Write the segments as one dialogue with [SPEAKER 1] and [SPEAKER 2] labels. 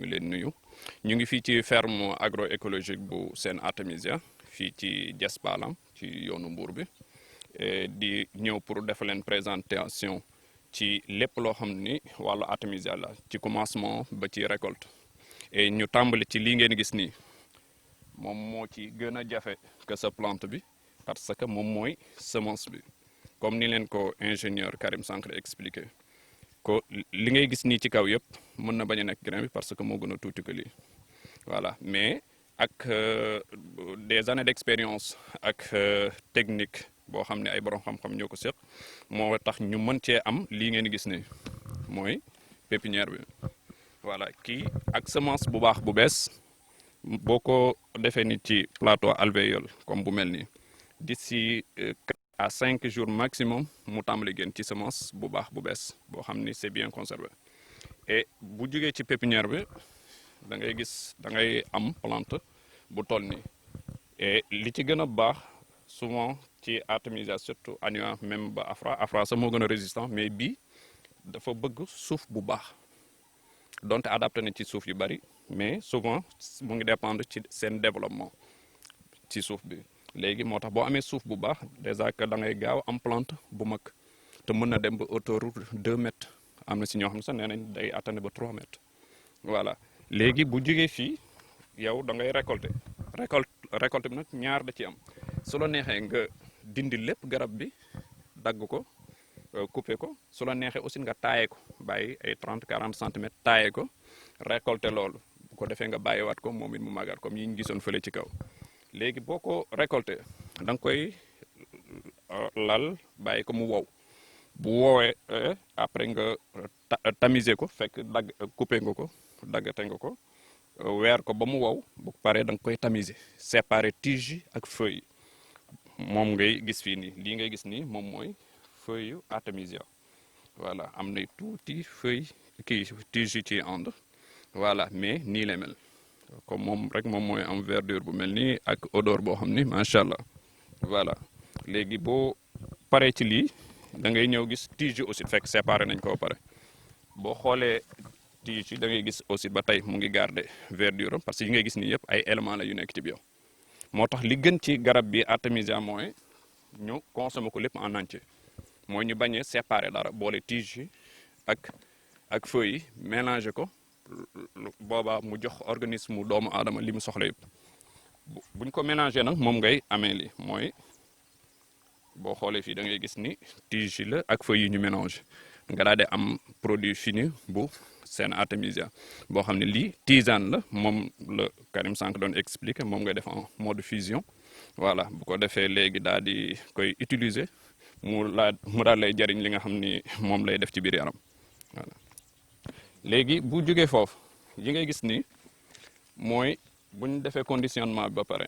[SPEAKER 1] ngi leen nuyu ñu ngi fii ci ferme agroécologique bu Sen Artemisia fii ci Diass Palam ci yoonu Mbour bi di ñëw pour def leen présentation ci lépp loo xam ni wàllu artémisia la ci commencement ba ci récolte et ñu tàmbali ci lii ngeen gis nii moom moo ci gën a jafe que sa plante bi parce que moom mooy semence bi comme ni leen ko ingénieur Karim Sankharé expliqué ko li ngay gis nii ci kaw yëpp mën na bañ a nekk grain bi parce que moo gën a tuuti que lii voilà mais ak des années d'expérience ak technique boo xam ne ay borom xam-xam ñoo ko seq moo tax ñu mën cee am lii ngeen gis ni mooy pépinière bi voilà kii ak semence bu baax bu bees boo ko defee nit ci plateau alvéole comme bu mel nii d'ici 4 à 5 jours maximum mu tàmbali génn ci semence bu baax bu bees boo xam ni c'est bien conservé et bu jugee ci pépinière bi da ngay gis da ngay am plante bu toll nii et li ci gën a baax souvent ci artémisia surtout annua même ba afra sax moo gën a résistant mais bii dafa bëgg suuf bu baax donte adapté na ci suuf yu bari mais souvent mu ngi dépendre ci seen développement ci suuf bi léegi moo tax boo amee suuf bu baax déjà que da ngay gaaw am plante bu mag te mën na dem ba hauteur 2 mètres am na si ñoo xam ne sax nee nañ day atteindre ba 3 mètres voilà léegi bu jógee fii yow da ngay récolte bi nag ñaar da ci am su la neexee nga dindi lépp garab bi dagg ko couper ko su la neexee aussi nga taaye ko bàyyi ay 30-40 centimètres taaye ko récolter loolu bu ko defee nga bàyyiwaat ko moom it mu màggaat comme yi ñu gisoon fële ci kaw léegi boo ko récolter da nga koy lal bàyyi ko mu wow bu woowee après nga tamiser ko fekk dagg couper nga ko daggate nga ko weer ko ba mu wow bu paree da nga koy tamiser séparer tige yi ak feuilles yi moom ngay gis fii nii lii ngay gis nii moom mooy feuille yu artémisia voilà am na tuuti feuille kii tige yi ci ànd voilà mais nii la mel comme moom rek moom mooy am verdure bu mel nii ak odeur boo xam ni macha allah voilà léegi boo paree ci lii da ngay ñëw gis tige yi aussi fekk séparé nañ ko ba pare boo xoolee tige yi da ngay gis aussi ba tey mu ngi garder verdure am parce que yi ngay gis nii yëpp ay éléments la yu nekk ci biir moo tax li gën ci garab bi artémisia mooy ñu consommer ko lépp en entier mooy ñu bañ a séparer dara boole tige yi ak feuilles yi mélanger ko boobaa mu jox organisme doomu aadama li mu soxla yëpp buñ ko mélanger nag moom ngay amee li mooy boo xoolee fii da ngay gis ni tige yi la ak feuilles yi ñu mélanger nga daal di am produit fini bu Sen Artemisia boo xam ne lii tisane la moom la Karim Sankharé doon expliquer moom ngay def en mode fusion voilà bu ko defee léegi daal di koy utiliser mu daal lay jariñ li nga xam ni moom lay def ci biir yaram voilà léegi bu jógee foofu yi ngay gis ni mooy bu ñu defee conditionnement bi ba pare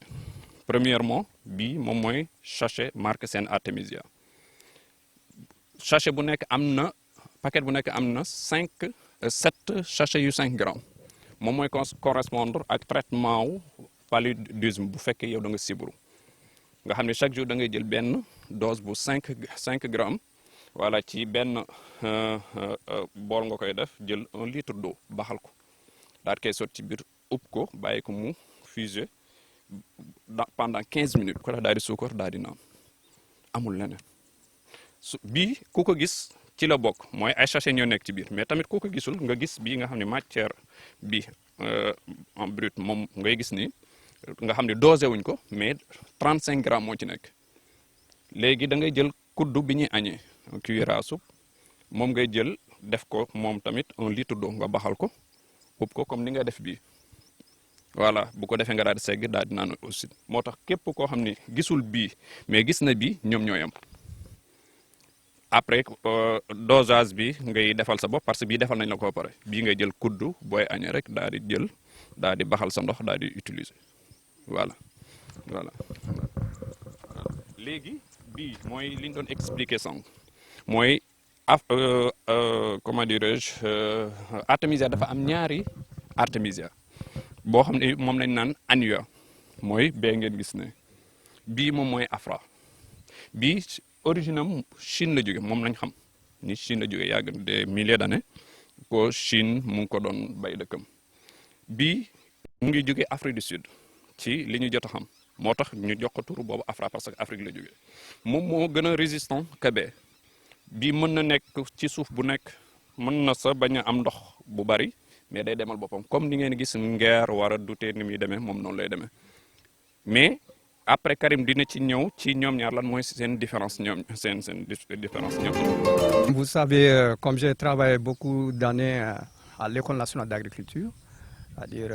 [SPEAKER 1] premièrement bii moom mooy sachet marque Sen Artemisia sachet bu nekk am na paquet bu nekk am na 7 sachets yu 5 grammes moom mooy correspondre ak traitement wu paludisme bu fekkee yow da nga siburu nga xam ne chaque jour da ngay jël benn dose bu 5 grammes voilà ci benn bool nga koy def jël 1 litre d'eau baxal ko daal koy sotti ci biir ub ko bàyyi ko mu fuser pendant 15 minutes ko def daal di suukar daal di naan amul leneen bii ku ko gis ci la bokk mooy ay sachet ñoo nekk ci biir mais tamit ku ko gisul nga gis bii nga xam ne matière bi en brut moom ngay gis ni nga xam ne dosé wuñ ko mais 35 grammes moo ci nekk léegi da ngay jël kuddu bi ñuy añee cuillère à soupe moom ngay jël def ko moom tamit 1 litre d'eau nga baxal ko ub ko comme ni nga def bii voilà bu ko defee nga daal di segg daal di naan aussi moo tax képp koo xam ne gisul bii mais gis na bii ñoom ñooy am après dosage bi ngay defal sa bopp parce que bii defal nañ la ko ba pare bii ngay jël kuddu booy añee rek daal di jël daal di baxal sa ndox daal di utiliser voilà léegi bii mooy li ñu doon expliquer sànq mooy comment dirais-je artémisia dafa am ñaari artémisia boo xam ne moom lañ naan annua mooy bee ngeen gis ne bii moom mooy afra bii origine am Chine la jóge moom lañ xam ni Chine la jóge yàgg des milliers d'années ko Chine mu ngi ko doon bay dëkkam bii mu ngi jóge Afrique du Sud ci li ñu jot a xam moo tax ñu jox ko turu boobu Afra parce que Afrique la jóge moom moo gën a résistant que bee bii mën na nekk ci suuf bu nekk mën na sa bañ a am ndox bu bari mais day demal boppam comme ni ngeen gis ngeer war a dutee ni muy demee moom noonu lay demee mais après Karim dina ci ñëw ci ñoom ñaar lan mooy seen différence ñoom seen différence ñoom.
[SPEAKER 2] Vous savez, comme j'ai travaillé beaucoup d'années à l'École nationale d'agriculture, c'est-à-dire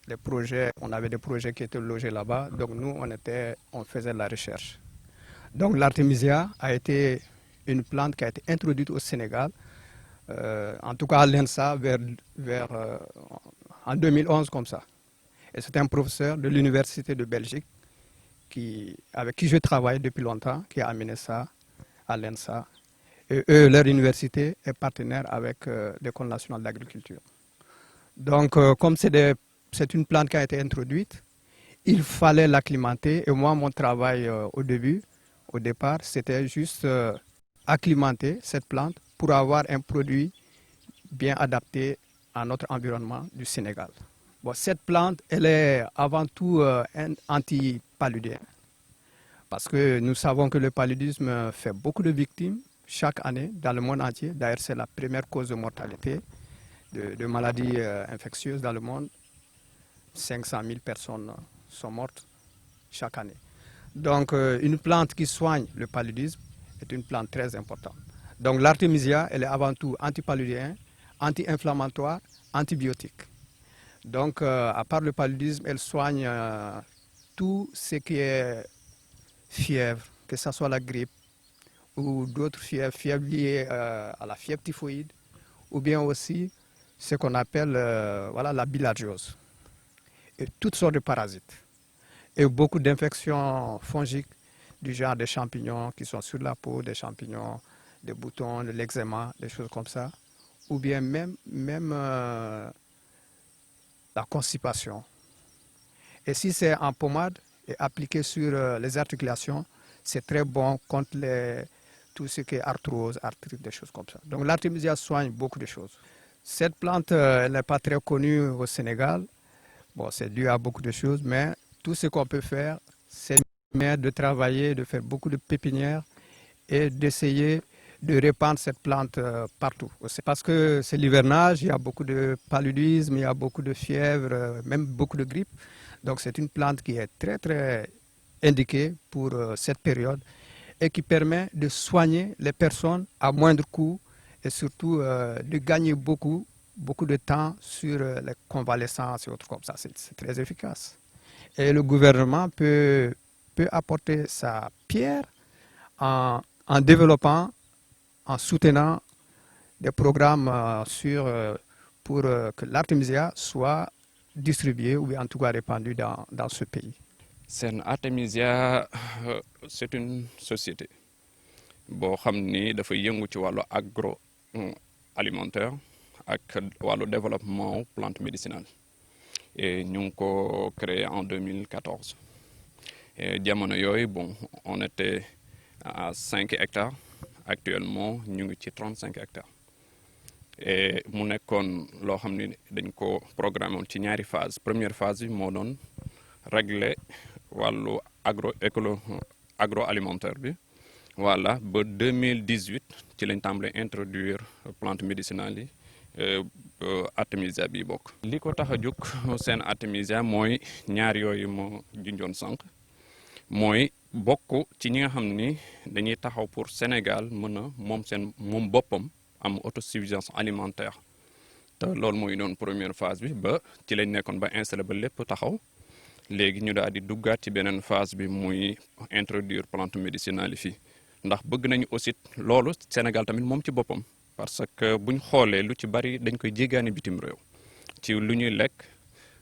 [SPEAKER 2] les projets, on avait des projets qui étaient logés là-bas, donc nous on faisait de la recherche. Donc l'artémisia a été une plante qui a été introduite au Sénégal, en tout cas à l'INSA en 2011 comme ça. Et c'est un professeur de l'université de Belgique avec qui je travaille depuis longtemps, qui a amené ça à l'INSA. Et eux, leur université est partenaire avec l'École nationale d'agriculture. Donc, comme c'est une plante qui a été introduite, il fallait l'acclimater. Et moi, mon travail au départ, c'était juste acclimater cette plante pour avoir un produit bien adapté à notre environnement du Sénégal. Bon, cette plante, elle est avant tout un antipaludien. Parce que nous savons que le paludisme fait beaucoup de victimes chaque année dans le monde entier. D'ailleurs, c'est la première cause de mortalité de maladies infectieuses dans le monde. 500 000 personnes sont mortes chaque année. Donc, une plante qui soigne le paludisme est une plante très importante. Donc, l'artémisia, elle est avant tout antipaludien, anti-inflammatoire, antibiotique. Donc, à part le paludisme, elle soigne tout ce qui est fièvre, que ce soit la grippe ou d'autres fièvres liées à la fièvre typhoïde, ou bien aussi ce qu'on appelle la bilharziose, et toutes sortes de parasites, et beaucoup d'infections fongiques du genre des champignons qui sont sur la peau, des champignons, des boutons, de l'eczéma, des choses comme ça, ou bien même la constipation. Et si c'est en pommade et appliqué sur les articulations, c'est très bon contre tout ce qui est arthrose, arthrite, des choses comme ça. Donc l'artémisia soigne beaucoup de choses. Cette plante, elle n'est pas très connue au Sénégal. Bon, c'est dû à beaucoup de choses, mais tout ce qu'on peut faire, c'est de travailler, de faire beaucoup de pépinières et d'essayer de répandre cette plante partout. C'est parce que c'est l'hivernage, il y a beaucoup de paludisme, il y a beaucoup de fièvre, même beaucoup de grippe. Donc c'est une plante qui est très très indiquée pour cette période et qui permet de soigner les personnes à moindre coût et surtout de gagner beaucoup de temps sur les convalescences et autres comme ça. C'est très efficace. Et le gouvernement peut apporter sa pierre en développant, en soutenant des programmes pour que l'artémisia soit distribuée ou en tout cas répandue dans ce pays.
[SPEAKER 1] Sen Artemisia c'est une société boo xam ni dafa yëngu ci wàllu agroalimentaire ak wàllu développement plante médicinale et ñu ngi ko créé en 2014 et jamono yooyu bon on était à 5 hectares actuellement ñu ngi ci 35 hectares et mu nekkoon loo xam ni dañ ko programmé woon ci ñaari phase première phase bi moo doon régler wàllu agroalimentaire bi voilà ba 2018 ci lañ tàmbalee introduire plante médicinale yi artémisia bi bokk. li ko tax a jóg seen artémisia mooy ñaar yooyu moo junjoon sànq mooy bokk ci ñi nga xam ni dañuy taxaw pour Sénégal mën a moom boppam am autosuffisance alimentaire te loolu mooy doon première phase bi ba ci lañ nekkoon ba installé ba lépp taxaw. léegi ñu daal di duggaat ci beneen phase bi muy introduire plante médicinale yi fii ndax bëgg nañu aussi loolu Sénégal tamit moom ci boppam parce que buñ xoolee lu ci bari dañ koy jéggaani bitim réew ci lu ñuy lekk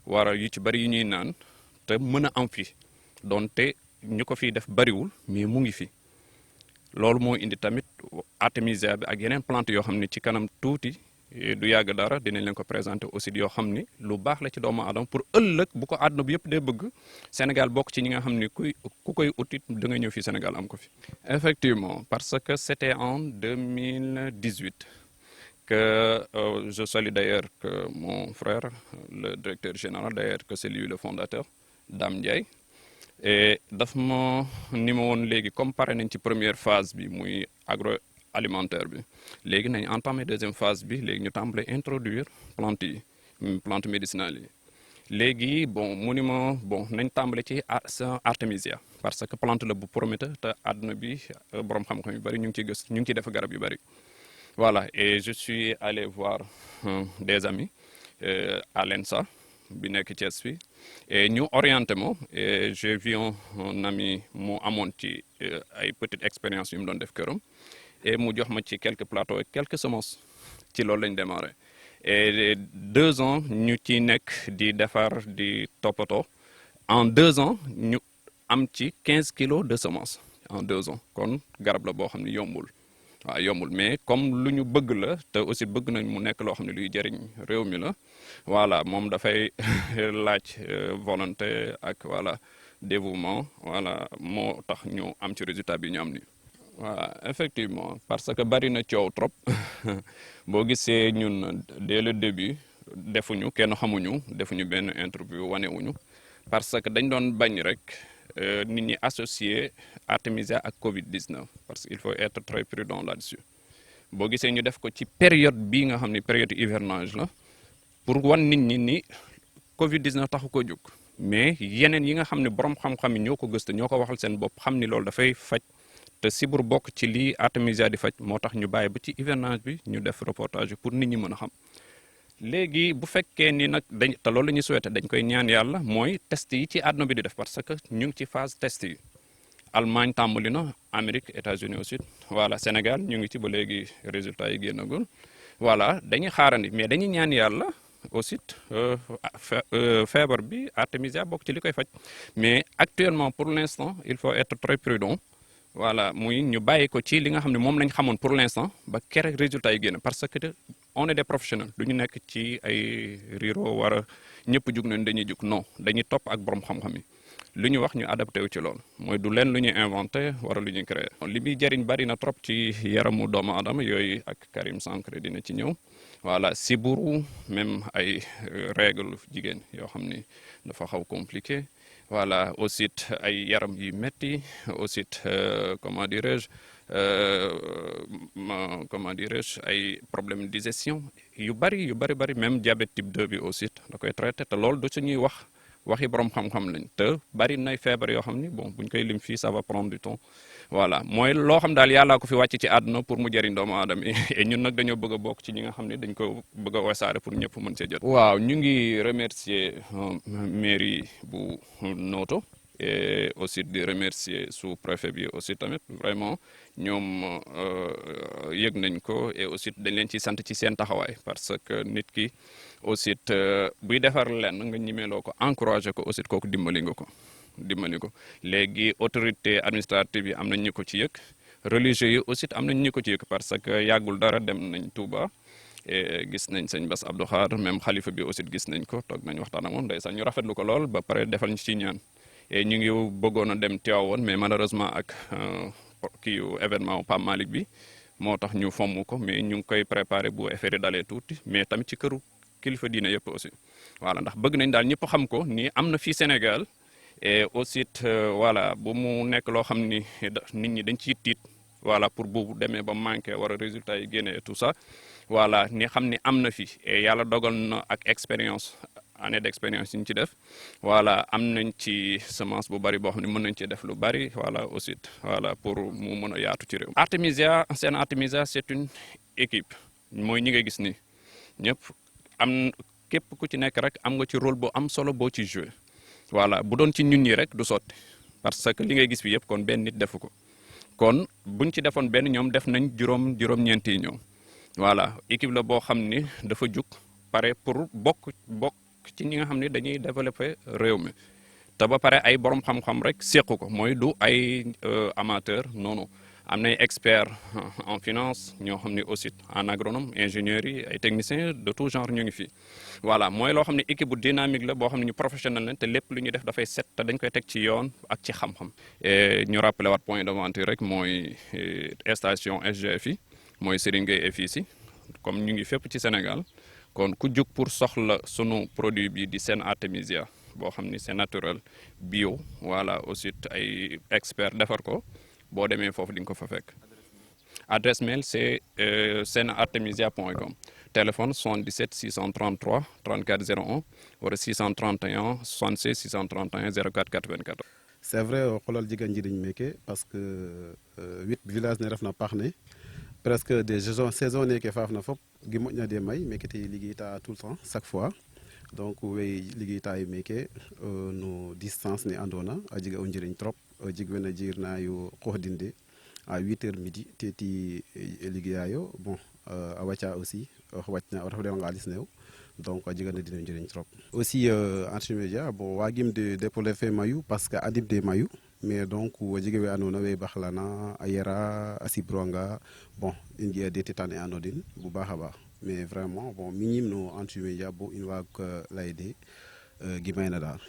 [SPEAKER 1] wara yu ci bari yu ñuy naan te mën a am fi donte ñu ko fiy def bariwul mais mu ngi fi loolu moo indi tamit artémisia bi ak yeneen plante yoo xam ne ci kanam tuuti du yàgg dara dinañ leen ko présenter aussi yoo xam ni lu baax la ci doomu aadama pour ëllëg bu ko àdduna bi yëpp dee bëgg Sénégal bokk ci ñi nga xam ni ku koy utit da nga ñëw fii Sénégal am ko fi. effectivement parce que c'était en 2018 que je salue d'ailleurs que mon frère, le directeur général, d'ailleurs que c'est lui le fondateur, Dame Ndiaye. Et daf ma ni ma woon léegi comme pare nañ ci première phase bi muy agroalimentaire bi léegi nañ entamé deuxième phase bi léegi ñu tàmbale introduire plante yi plante médicinale yi léegi bon mu ni ma bon nañ tàmbale ci artémisia parce que plante la bu prometteur te àdduna bi borom xam-xam yu bëri ñu ngi ciy gës ñu ngi ciy def garab yu bëri voilà et je suis allé voir des amis à l'ENSA bi nekk Thiès fi et ñu orienté ma et j'ai vu un ami mu amoon ci ay petite expérience yu mu doon def këram et mu jox ma ci quelques plateaux et quelques semences ci loolu lañ démarré et 2 ans ñu ci nekk di defar di toppatoo en 2 ans ñu am ci 15 kilos de semences en 2 ans kon garab la boo xam ne yombul waaw yombul mais comme lu ñu bëgg la te aussi bëgg nañ mu nekk loo xam ne luy jëriñ réew mi la voilà moom dafay laaj volonté ak voilà dévouement voilà moo tax ñu am ci résultat bi ñu am ni voilà effectivement parce que bari na coow trop boo gisee ñun dès le début defuñu kenn xamuñu defuñu benn interview wanewuñu parce que dañ doon bañ rek nit ñi associé artémisia ak Covid-19 parce qu'il faut être très prudent là-dessus boo gisee ñu def ko ci période bii nga xam ne période hivernage la pour wan nit ñi ni Covid-19 taxu ko jóg mais yeneen yi nga xam ne borom xam-xam yi ñoo ko gëstu ñoo ko waxal seen bopp xam ni loolu dafay faj te sibur bokk ci lii artémisia di faj moo tax ñu bàyyi ba ci hivernage bi ñu def reportage pour nit ñi mën a xam léegi bu fekkee ni nag dañ te loolu la ñuy souhaité dañ koy ñaan yàlla mooy test yi ci àdduna bi di def parce que ñu ngi ci phase test yi Allemagne tàmbali na Amérique États-Unis aussi voilà Sénégal ñu ngi ci ba léegi résultats yi génnagul voilà dañuy xaarandi mais dañuy ñaan yàlla aussi feebar bi artémisia bokk ci li koy faj mais actuellement pour l'instant il faut être très prudent voilà muy ñu bàyyi ko ci li nga xam ne moom lañ xamoon pour l'instant ba kere résultats yi génn parce que on est des professionnels du ñu nekk ci ay riro war a ñëpp jug nañ dañuy jug non dañuy topp ak borom xam-xam yi lu ñu wax ñu adapté wu ci loolu mooy du leen lu ñuy inventé wala lu ñuy créé li muy jëriñ bari na trop ci yaramu doomu aadama yooyu ak Karim Sankre dina ci ñëw voilà siburu même ay règle jigéen yoo xam ni dafa xaw compliqué voilà aussi ay yaram yu metti aussi comment dirais-je ay problème de digestion yu bari même diabète type 2 bi aussi da koy traité te loolu du suñuy waxi borom xam-xam lañ te bari nay feebar yoo xam ni bon buñ koy lim fii ça va prendre du temps voilà mooy loo xam daal yàllaa ko fi wàcc ci àdduna pour mu jëriñ doomu aadama yi et ñun nag dañoo bëgg a bokk ci ñi nga xam ne dañ ko bëgg a wasaare pour ñëpp mën see jot. waaw ñu ngi remercier mairie bu Noto et aussi di remercier sous-préfet bi aussi tamit vraiment ñoom yëg nañ ko et aussi dañ leen ci sant ci seen taxawaay parce que nit ki aussi buy defar lenn nga ñimeeloo ko encouragé ko aussi kooku dimbali ko léegi autorité administrative yi am nañ ñu ko ci yëg religieux yi aussi am nañ ñu ko ci yëg parce que yàggul dara dem nañ Touba et gis nañ sëñ Bass Abdou Khadre même xalifa bi aussi gis nañ ko toog nañ waxtaan ak moom ndeysaan ñu rafetlu ko lool ba pare defal ñu ci ñaan et ñu ngi bëggoon a dem Tivaouane mais malheureusement ak kii événement Pape Malick bi moo tax ñu fomm ko mais ñu ngi koy préparé bu affaire dalee tuuti mais tamit ci këru kilifa diine yëpp aussi voilà ndax bëgg nañ daal ñëpp xam ko ni am na fii Sénégal et aussi voilà bu mu nekk loo xam ni nit ñi dañ ciy tiit voilà pour bu demee ba manqué war a résultat yi génne et tout ça voilà ni xam ni am na fi et yàlla dogal na ak expérience année d'expérience yi ñu ci def voilà am nañ ci semence bu bari boo xam ne mën nañ ci def lu bari voilà aussi voilà pour mu mën a yaatu ci réew. Artémisia c'est une équipe mooy ñi nga gis ni ñëpp am képp ku ci nekk rek am nga ci rôle bu am solo boo ci joué voilà bu doon ci ñun ñi rek du sotti parce que li ngay gis fi yëpp kon benn nit defu ko kon buñ ci defoon benn ñoom def nañ juróom-ñeent yi ñoom voilà équipe la boo xam ni dafa jug pare pour bokk ci ñi nga xam ne dañuy développer réew mi te ba pare ay borom xam-xam rek seq ko mooy du ay amateur non am nay experts en finance ñoo xam ne aussi en agronome ingénieurs yi ay techniciens de tout genre ñu ngi fi voilà mooy loo xam ne équipe bu dynamique la boo xam ne ñu professionnel lañ te lépp lu ñuy def dafay set te dañ koy teg ci yoon ak ci xam-xam. et ñu rappelé waat point de vente rek mooy station SGF yi mooy Serigne Gueye FIC comme ñu ngi fépp ci Sénégal kon ku jug pour soxla sunu produit bi di seen artémisia boo xam ni c'est naturel bio voilà aussi ay expert defar ko boo demee foofu di nga ko fa fekk. Adresse mail c'est senartemisia.com. Téléphone 77 633 34 01 wala 631 76 631 04 94.
[SPEAKER 3] C'est vrai o xolal jigan njiriñ meke parce que 8 village ne refna paax ne presque des saison neke faafna fop gi moƴna de may meke te liggéey ta tout le temps chaque fois donc wey liggéey ta meke no distance ne andona a jega o njiriñ trop jeg wena jirna yo xooxdinde à 8h midi teti liggéeyayo bon a wàcca aussi wàcna o refna xaalis neew donc a jega na dina njëriñ trop aussi Artemisia bon waagim de développer mayu parce que adim de mayu mais donc a jega we andoona we baxlana a yera a sibranga bon i ngi'a de tetane anodin bu baax a baax mais vraiment bon miñim no Artemisia bo in waag layde gimayna daal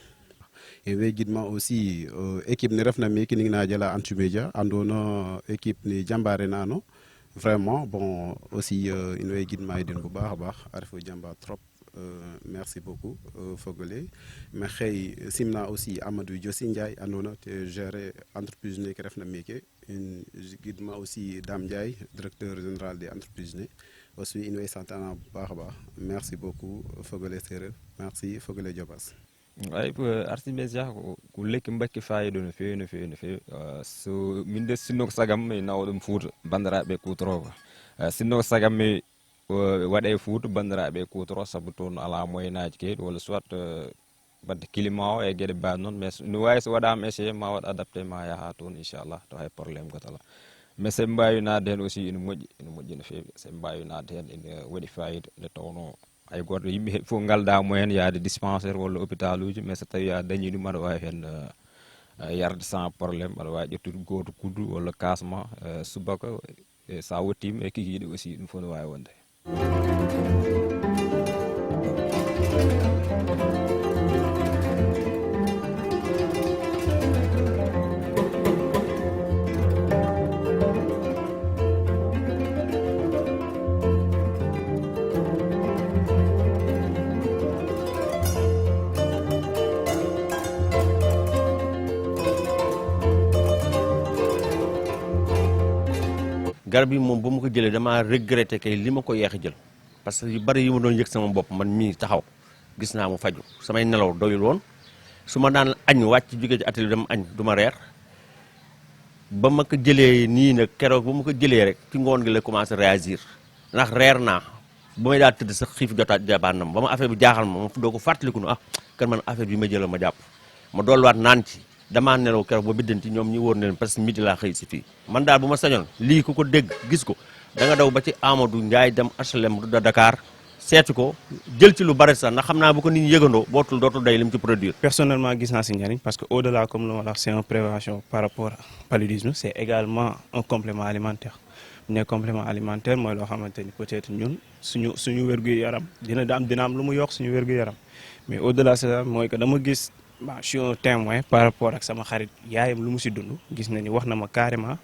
[SPEAKER 3] in way gidma aussi équipe ne refna meke ning na jala Artemisia andoona équipe ne jambare nano vraiment bon aussi in way gidma den bu baax a baax a refo jamba trop. Merci beaucoup fogole ma xëy simna aussi Amadou Diossi Ndiaye andona te gérer entreprise ne ke refna meke in gidma aussi Dame Ndiaye directeur général des entreprises ne aussi in way santana bu baax a baax merci beaucoup fogole sereer merci fogole Diobass
[SPEAKER 4] ay Artemisia ko lekki mbakki fayido no fewi no fewi no fewi so min de sinno ko sagam mi nawa ɗum Fouta bandiraɓe kutoroko sinno ko sagam mi waɗe Fouta bandiraɓe kutoro saabu toon ala moyenaji kewɗi walla soit badde climat o e gueɗe mbaɗi noon mais no wawi so waɗama essayé ma waɗ adapté ma yaaha toon inchallah to hay probléme goto ala mais sen mbawi nadde hen aussi ene moƴƴi no fewi sen mbawi nadde hen ene waɗi fayida nde tawno hay goto yimɓe heeɓe fof galdama hen yaade dispensaire walla hôpital uji mais so tawi a dañi ɗum aɗa wawi hen yarde sans probléme aɗa wawi ƴettude goto kuddu walla kasma subaka sa wottima e kikiɗe aussi ɗum fof ne wawi wonde.
[SPEAKER 5] garab yi moom ba ma ko jëlee damaa regretté kay li ma ko yeex a jël parce que yu bari yi ma doon yëg sama bopp man mii taxaw gis naa mu faju samay nelaw doyul woon su ma daan añ wàcc jóge ci atelier dama añ du ma reer ba ma ko jëlee nii nag keroog ba ma ko jëlee rek ci ngoon gi la commencé réagir ndax reer naa ba may daal tëdd sax xiif jotaat jàppaat na ma ba ma affaire bi jaaxal ma doo ko fàttaliku ne kan man affaire bi ma jëlal ma jàpp ma dolliwaat naan ci damaa nelaw keroog ba biddanti ñoom ñi wóor ne leen parce que midi laa xëy si fii man daal bu ma sañoon lii ku ko dégg gis ko da nga daw ba ci Amadou Ndiaye dem HLM de Dakar seeti ko jël ci lu bari sax ndax xam naa bu ko nit ñi yëgandoo dootul day lim ci produire.
[SPEAKER 6] Personnellement gis naa si njariñ parce que au delà comme lu ma la wax c'est une prévention par rapport à paludisme c'est également un complément alimentaire ne complément alimentaire mooy loo xamante ni peut-être ñun suñu wér-gu-yaram dina am lu mu yokk suñu wér-gu-yaram mais au delà ça mooy que dama gis je suis un témoin par rapport ak sama xarit yaayam lu mu si dund gis na ni wax na ma carrément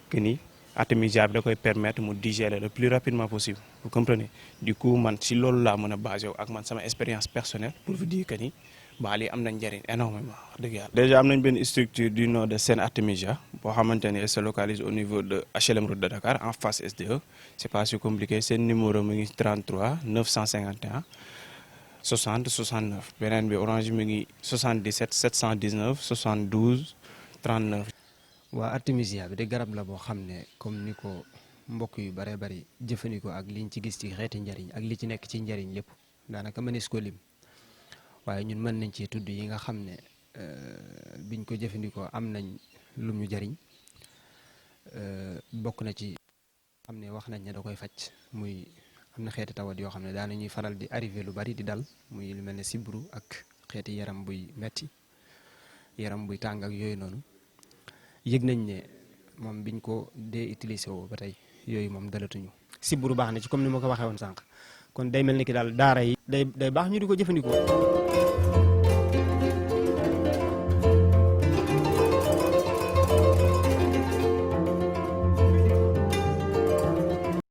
[SPEAKER 6] que ni Artemisia bi da koy permettre mu digérer le plus rapidement possible vous comprenez du coup man si loolu laa mën a basé wu ak man sama expérience personnelle pour vous dire que ni lii am nañ njëriñ énormément wax dëgg yàlla. déjà am nañ benn structure du nom de Sen Artemisia boo xamante ni elle se localise au niveau de HLM route de Dakar en face SDE c'est pas si compliqué seen numéro mu ngi 33 951 60 69 beneen bi orange mi ngi 77 719 72 39.
[SPEAKER 7] waa Artemisia bi de garab la boo xam ne comme ni ko mbokk yu bare bari jëfandikoo ak liñ ci gis ci xeeti njariñ ak li ci nekk ci njariñ lépp daanaka mënees ko lim waaye ñun mën nañ ci tudd yi nga xam ne biñ ko jëfandikoo am nañ lum ñu jariñ bokk na ci xam ne wax nañ ne da koy faj muy am na xeeti tawat yoo xam ne daanañuy faral di arrivé lu bari di dal muy lu mel ne sibru ak xeeti yaram buy metti yaram buy tàng ak yooyu noonu yëg nañ ne moom biñ ko dee utilisé woo ba tey yooyu moom dalatuñu sibru baax na ci comme ni ma ko waxee woon sànq kon day mel ni ki daal daara yi day baax ñu di ko jëfandikoo